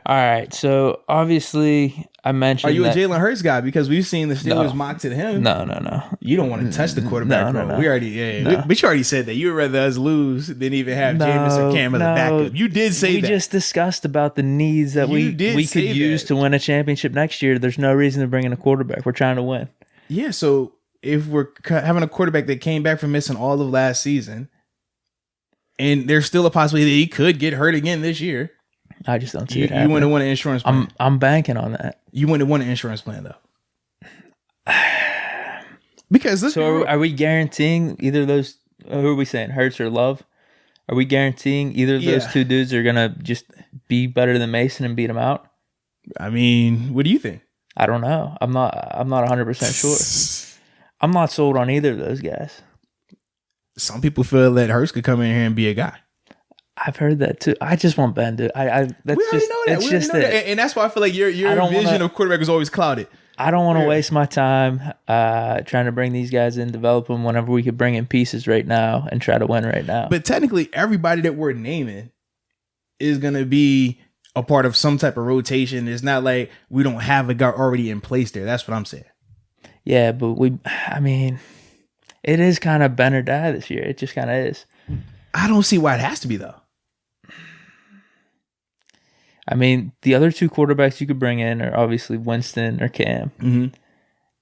All right. So obviously, I mentioned. Are you that, a Jalen Hurts guy? Because we've seen the Steelers mock to him. No. You don't want to touch the quarterback. No. We already, but you already said that you would rather us lose than even have Jameis or Cam as a backup. You did say that. We just discussed about the needs that we could use to win a championship next year. There's no reason to bring in a quarterback. We're trying to win. Yeah. So if we're having a quarterback that came back from missing all of last season, and there's still a possibility that he could get hurt again this year. I just don't see it happening. You wouldn't want an insurance plan. I'm banking on that. You wouldn't want an insurance plan though. Because are we guaranteeing either of those? Who are we saying, Hurts or Love? Are we guaranteeing either of those two dudes are gonna just be better than Mason and beat him out? I mean, what do you think? I don't know. I'm not 100% sure. I'm not sold on either of those guys. Some people feel that Hurts could come in here and be a guy. I've heard that too. I just want Ben to. That's we already know that. And that's why I feel like your vision of quarterback is always clouded. I don't want to waste my time trying to bring these guys in, develop them whenever we could bring in pieces right now and try to win right now. But technically, everybody that we're naming is going to be a part of some type of rotation. It's not like we don't have a guy already in place there. That's what I'm saying. Yeah, but it is kind of Ben or die this year. It just kind of is. I don't see why it has to be, though. I mean, the other two quarterbacks you could bring in are obviously Winston or Cam. Mm-hmm.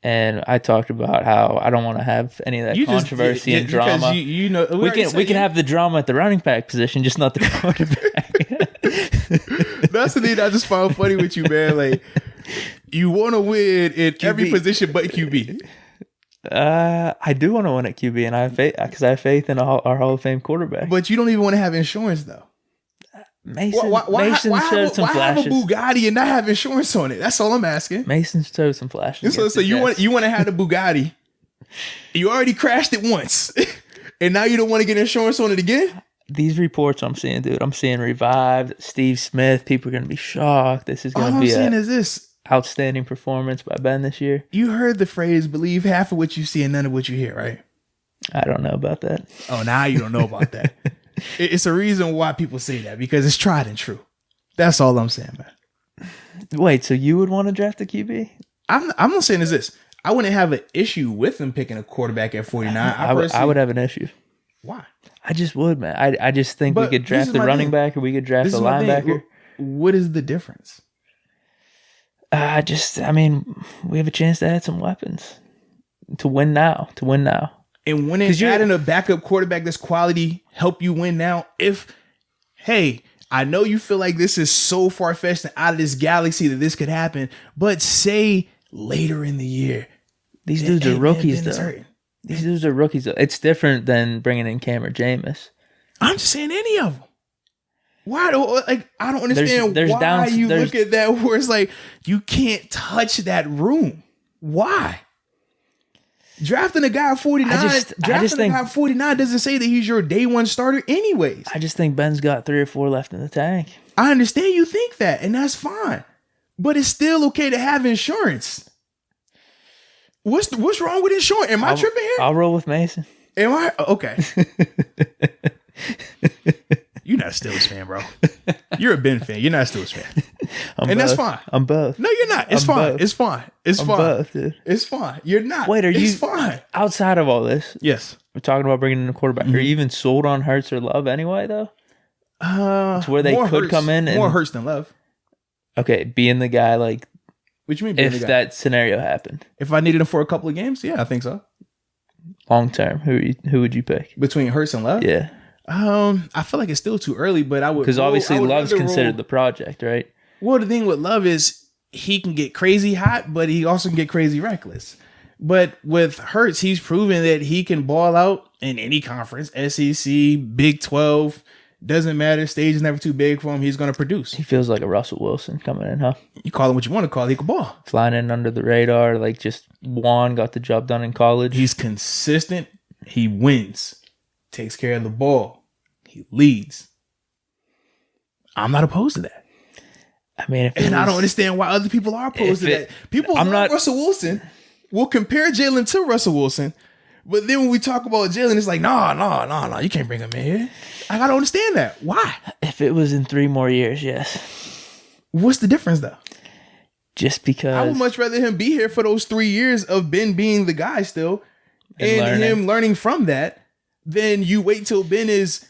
And I talked about how I don't want to have any of that controversy and drama. We can have the drama at the running back position, just not the quarterback. That's the thing I just found funny with you, man. Like, you want to win in every position but QB. I do want to win at QB, and I have faith because I have faith in our Hall of Fame quarterback. But you don't even want to have insurance, though. Mason showed some flashes. Why have a Bugatti and not have insurance on it? That's all I'm asking. Mason showed some flashes. So you want to have the Bugatti. You already crashed it once, and now you don't want to get insurance on it again? These reports I'm seeing, dude. I'm seeing revived Steve Smith. People are going to be shocked. This is going to be outstanding performance by Ben this year. You heard the phrase, believe half of what you see and none of what you hear, right? I don't know about that. Oh, now you don't know about that. It's a reason why people say that, because it's tried and true. That's all I'm saying, man. Wait, so you would want to draft a QB? I'm not saying this. I wouldn't have an issue with them picking a quarterback at 49. I would have an issue. Why? I just would, man. I just think we could draft the running back or we could draft the linebacker. What is the difference? We have a chance to add some weapons to win now. And when it's adding a backup quarterback that's quality help you win now, I know you feel like this is so far-fetched and out of this galaxy that this could happen, but say later in the year. These dudes are rookies, though. These dudes are rookies, though. It's different than bringing in Cam or Jameis. I'm just saying any of them. Why I don't understand why you look at that where it's like you can't touch that room. Why? Drafting a guy at 49, at 49 doesn't say that he's your day one starter anyways. I just think Ben's got 3 or 4 left in the tank. I understand you think that, and that's fine. But it's still okay to have insurance. What's wrong with insurance? Am I tripping here? I'll roll with Mason. Am I? Okay. You're not a Steelers fan, bro. You're a Ben fan. You're not a Steelers fan. That's fine. I'm both. No, you're not. It's fine. It's fine. It's fine. Both, dude. It's fine. You're not. Wait, It's fine. Outside of all this? Yes. We're talking about bringing in a quarterback. Are you even sold on Hurts or Love anyway, though? To where they could come in and more Hurts than Love. Okay, being the guy like. What you mean? If that scenario happened, if I needed him for a couple of games, yeah, I think so. Long term, who would you pick between Hurts and Love? Yeah. I feel like it's still too early, but I would, because obviously Love's considered the project, right? Well, the thing with Love is he can get crazy hot, but he also can get crazy reckless. But with Hurts, he's proven that he can ball out in any conference, SEC, Big 12, doesn't matter. Stage is never too big for him. He's going to produce. He feels like a Russell Wilson coming in, huh? You call him what you want to call it. He can ball. Flying in under the radar, like just got the job done in college. He's consistent. He wins. Takes care of the ball. He leads. I'm not opposed to that. I mean, I don't understand why other people are opposed to that. People love Russell Wilson. We'll compare Jalen to Russell Wilson, but then when we talk about Jalen, it's like, no, you can't bring him in here. I gotta understand that. Why? If it was in 3 more years, yes. What's the difference, though? Just because I would much rather him be here for those 3 years of Ben being the guy still and him learning from that than you wait till Ben is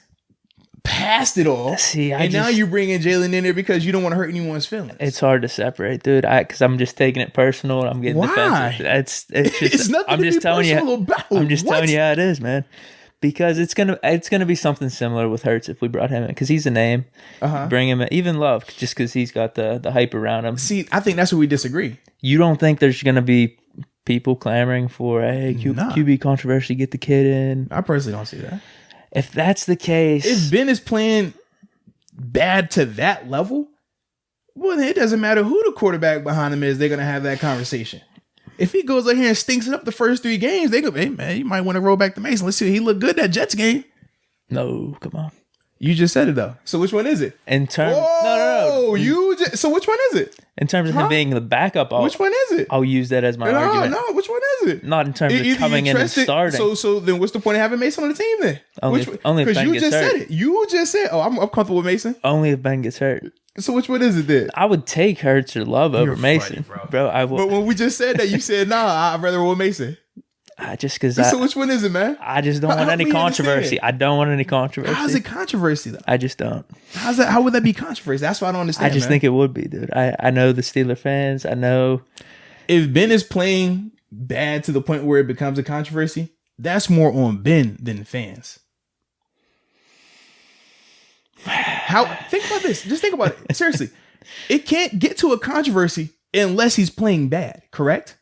past it all. Now you bring in Jalen in there because you don't want to hurt anyone's feelings. It's hard to separate, dude. Because I'm just taking it personal and I'm getting defensive. It's just it's nothing I'm just telling you. I'm just telling you how it is, man. Because it's gonna be something similar with Hurts if we brought him in, because he's a name. Bring him in, even Love, just because he's got the hype around him. See, I think that's where we disagree. You don't think there's gonna be people clamoring for QB controversy, get the kid in? I personally don't see that. If that's the case, if Ben is playing bad to that level, well, then it doesn't matter who the quarterback behind him is. They're gonna have that conversation. If he goes out here and stinks it up the first 3 games, they go, hey, man, you might want to roll back to Mason. Let's see. He looked good that Jets game. No, come on. You just said it, though. So which one is it? In terms... No. So which one is it? In terms of him being the backup, which one is it? I'll use that as my argument. No, which one is it? Not in terms of coming in and starting. So then what's the point of having Mason on the team then? Only if Ben gets hurt. Because you just said it. You just said, I'm comfortable with Mason. Only if Ben gets hurt. So which one is it then? I would take Hurts or Love over Mason. Bro, I would. But when we just said that, you said, nah, I'd rather roll Mason. Just because. So which one is it, man? I just don't want any controversy. I don't want any controversy. How's it controversy, though? I just don't. How would that be controversy? That's what I don't understand. I just think it would be, dude. I know the Steeler fans. I know. If Ben is playing bad to the point where it becomes a controversy, that's more on Ben than fans. Think about this. Just think about it. Seriously. It can't get to a controversy unless he's playing bad, correct?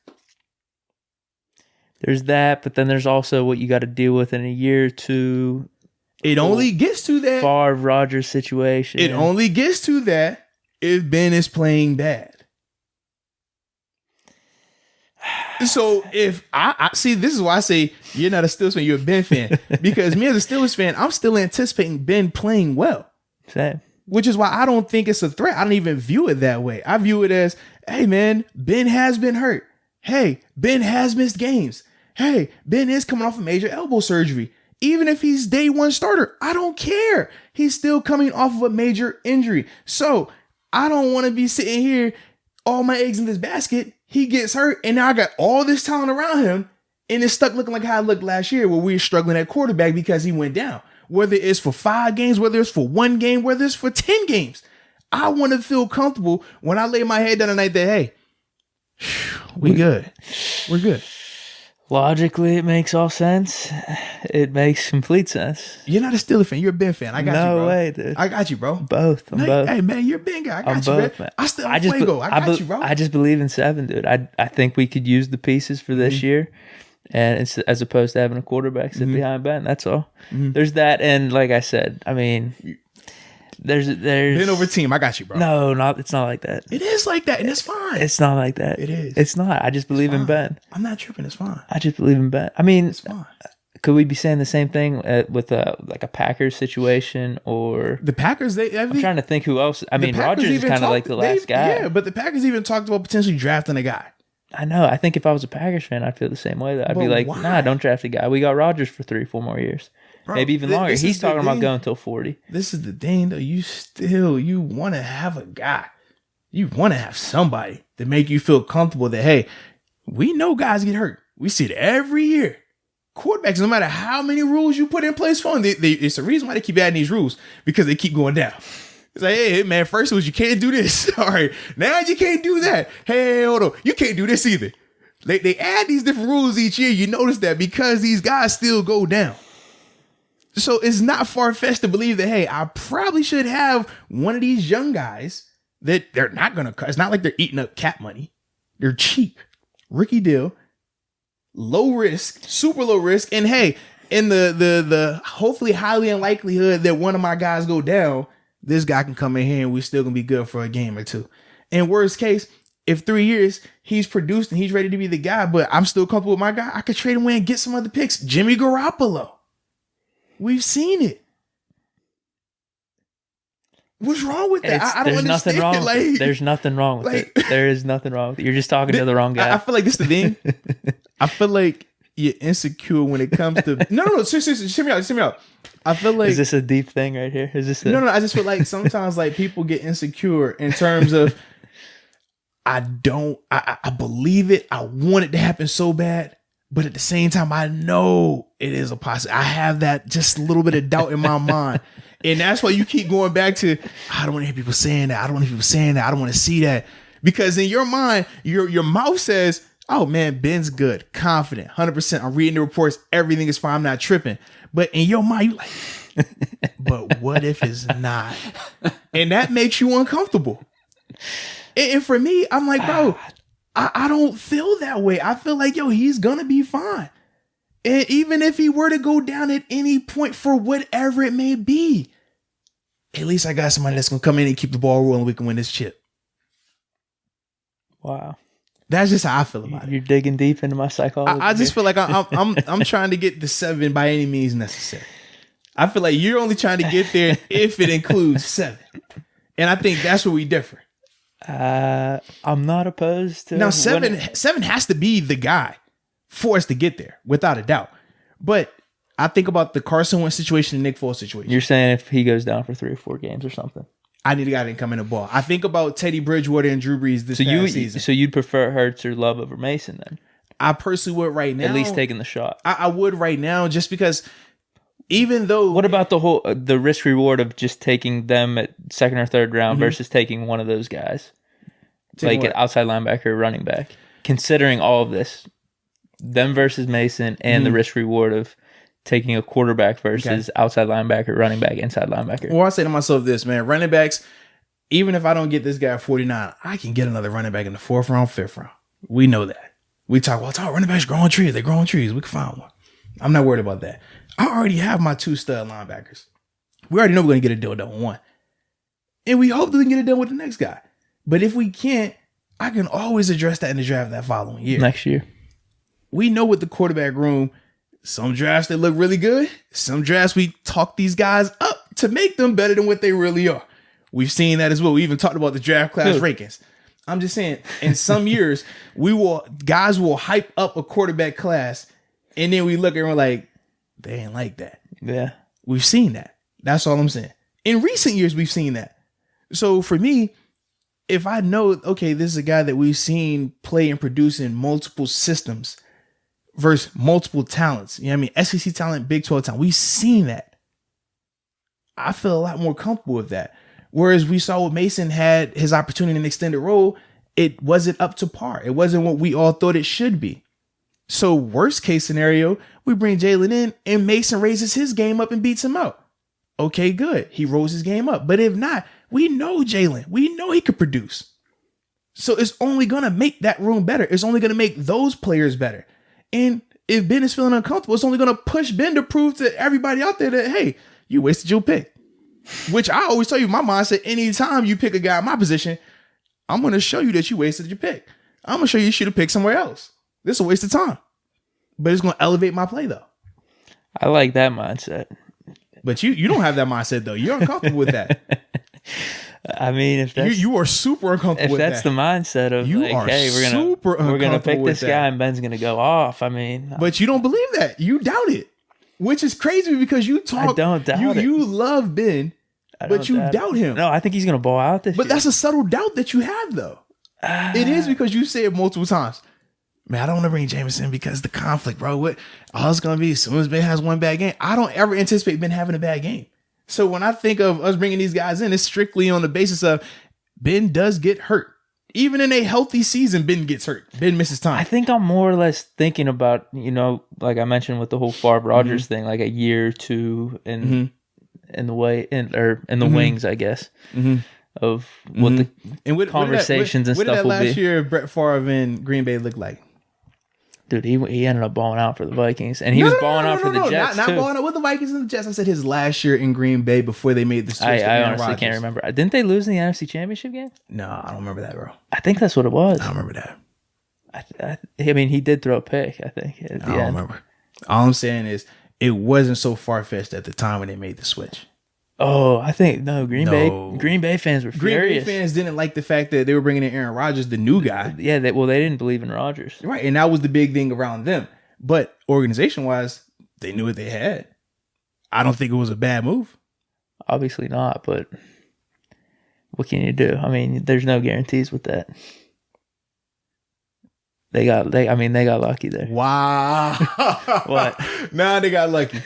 There's that, but then there's also what you got to deal with in a year or two. It only gets to that. Favre Rodgers situation. It only gets to that if Ben is playing bad. So if I see, this is why I say you're not a Steelers fan, you're a Ben fan. Because me as a Steelers fan, I'm still anticipating Ben playing well. Same. Which is why I don't think it's a threat. I don't even view it that way. I view it as, hey man, Ben has been hurt. Hey, Ben has missed games. Hey, Ben is coming off a major elbow surgery. Even if he's day one starter, I don't care. He's still coming off of a major injury. So I don't want to be sitting here, all my eggs in this basket. He gets hurt, and now I got all this talent around him, and it's stuck looking like how I looked last year where we were struggling at quarterback because he went down. Whether it's for 5 games, whether it's for 1 game, whether it's for 10 games. I want to feel comfortable when I lay my head down tonight that, hey, we good. We're good. Logically, it makes all sense. It makes complete sense. You're not a Steelers fan. You're a Ben fan. I got you, bro. No way, dude. I got you, bro. Both. Both. Hey, man, you're a Ben guy. I got you, both, man. I got you, bro. I just believe in 7, dude. I think we could use the pieces for this year. And it's as opposed to having a quarterback sit behind Ben. That's all. There's that. And like I said, I mean, there's Ben over team. I got you, bro. No, it's not like that. It is like that, and it's fine. It's not like that. It is. It's not. I just believe in Ben. I'm not tripping. It's fine. I just believe in Ben. I mean, it's fine. Could we be saying the same thing with a Packers situation or the Packers? I'm trying to think who else. I mean, Rodgers is kind of like the last guy. Yeah, but the Packers even talked about potentially drafting a guy. I know. I think if I was a Packers fan, I'd feel the same way. I'd be like, why? Nah, don't draft a guy. We got Rodgers for 3-4 more years. Bro, maybe even longer. He's talking about going until 40. This is the thing, though. You want to have a guy. You want to have somebody to make you feel comfortable that, hey, we know guys get hurt. We see it every year. Quarterbacks, no matter how many rules you put in place for them, it's a reason why they keep adding these rules, because they keep going down. It's like, hey, man, first it was you can't do this. All right, now you can't do that. Hey, hold on, you can't do this either. They add these different rules each year. You notice that because these guys still go down. So it's not far-fetched to believe that, hey, I probably should have one of these young guys that they're not going to cut. It's not like they're eating up cap money. They're cheap. Rookie deal. Low risk, super low risk. And hey, in the hopefully highly unlikelihood that one of my guys go down, this guy can come in here and we're still going to be good for a game or two. And worst case, if 3 years he's produced and he's ready to be the guy, but I'm still comfortable with my guy, I could trade him away and get some other picks. Jimmy Garoppolo. We've seen it. What's wrong with that? I don't understand. There's nothing wrong with it. There is nothing wrong with it. You're just talking to the wrong guy. I feel like this is the thing. I feel like you're insecure when it comes to no. Seriously, hear me out. I feel like, is this a deep thing right here? Is this no? I just feel like sometimes like people get insecure in terms of I believe it. I want it to happen so bad, but at the same time, I know it is a possibility. I have that just a little bit of doubt in my mind, and that's why you keep going back to I don't want to hear people saying that. I don't want to hear people saying that. I don't want to see that because in your mind, your mouth says, "Oh man, Ben's good, confident, 100%. I'm reading the reports. Everything is fine. I'm not tripping." But in your mind, you like, but what if it's not? And that makes you uncomfortable. And for me, I'm like, bro, I don't feel that way. I feel like, yo, he's going to be fine. And even if he were to go down at any point for whatever it may be, at least I got somebody that's going to come in and keep the ball rolling. We can win this chip. Wow. That's just how I feel about it. You're digging deep into my psychology. I just feel like I'm trying to get the 7 by any means necessary. I feel like you're only trying to get there if it includes 7. And I think that's where we differ. I'm not opposed to now 7 has to be the guy for us to get there, without a doubt. But I think about the Carson Wentz situation and Nick Foles situation. You're saying if he goes down for 3 or 4 games or something. I need a guy that can come in the ball. I think about Teddy Bridgewater and Drew Brees this past season. So you'd prefer Hurts or Love over Mason then? I personally would right now. At least taking the shot. I would right now just because even though... What about the risk reward of just taking them at 2nd or 3rd round versus taking one of those guys? Like an outside linebacker or running back? Considering all of this, them versus Mason and the risk reward of taking a quarterback versus outside linebacker, running back, inside linebacker. Well, I say to myself this, man, running backs, even if I don't get this guy at 49, I can get another running back in the 4th round, 5th round. We know that. We talk about running backs growing trees. They're growing trees. We can find one. I'm not worried about that. I already have my 2 stud linebackers. We already know we're going to get a deal done with one. And we hope that we can get it done with the next guy. But if we can't, I can always address that in the draft that following year. Next year. We know with the quarterback room, some drafts they look really good. Some drafts we talk these guys up to make them better than what they really are. We've seen that as well. We even talked about the draft class rankings. I'm just saying, in some years, guys will hype up a quarterback class, and then we look and we're like, they ain't like that. Yeah. We've seen that. That's all I'm saying. In recent years, we've seen that. So for me, if I know, okay, this is a guy that we've seen play and produce in multiple systems versus multiple talents. You know what I mean? SEC talent, Big 12 talent. We've seen that. I feel a lot more comfortable with that. Whereas we saw what Mason had his opportunity in an extended role, it wasn't up to par. It wasn't what we all thought it should be. So worst case scenario, we bring Jalen in and Mason raises his game up and beats him out. Okay, good. He rose his game up. But if not, we know Jalen. We know he could produce. So it's only going to make that room better. It's only going to make those players better. And if Ben is feeling uncomfortable, it's only going to push Ben to prove to everybody out there that, hey, you wasted your pick. Which I always tell you, my mindset, anytime you pick a guy in my position, I'm going to show you that you wasted your pick. I'm going to show you should have picked somewhere else. This is a waste of time. But it's going to elevate my play, though. I like that mindset. But you don't have that mindset, though. You're uncomfortable with that. I mean, if that's you are super uncomfortable with that. If that's the mindset of you like, are hey, we're gonna pick this guy and Ben's gonna go off. I mean, but you don't believe that. You doubt it, which is crazy because you talk. I don't doubt it. You love Ben, but you doubt him. No, I think he's gonna ball out this year. But that's a subtle doubt that you have, though. It is because you say it multiple times. Man, I don't want to bring Jameson because the conflict, bro. What all it's gonna be as soon as Ben has one bad game. I don't ever anticipate Ben having a bad game. So when I think of us bringing these guys in, it's strictly on the basis of Ben does get hurt. Even in a healthy season, Ben gets hurt. Ben misses time. I think I'm more or less thinking about, like I mentioned with the whole Favre Rodgers thing, like a year or two in the wings, I guess, of what the conversations and stuff will be. What did that last year Brett Favre in Green Bay look like? Dude, he ended up balling out for the Vikings, and he was balling out for the Jets not too. Balling out with the Vikings and the Jets. I said his last year in Green Bay before they made the switch. I honestly can't remember. Didn't they lose in the NFC Championship game? No, I don't remember that, bro. I think that's what it was. I don't remember that. I mean, he did throw a pick, I think. I don't remember. All I'm saying is it wasn't so far-fetched at the time when they made the switch. Oh, I think Green Bay fans were furious. Green Bay fans didn't like the fact that they were bringing in Aaron Rodgers, the new guy. Yeah, they didn't believe in Rodgers. Right, and that was the big thing around them. But organization wise, they knew what they had. I don't think it was a bad move. Obviously not, but what can you do? I mean, there's no guarantees with that. They got lucky there. Wow. What? Nah, they got lucky.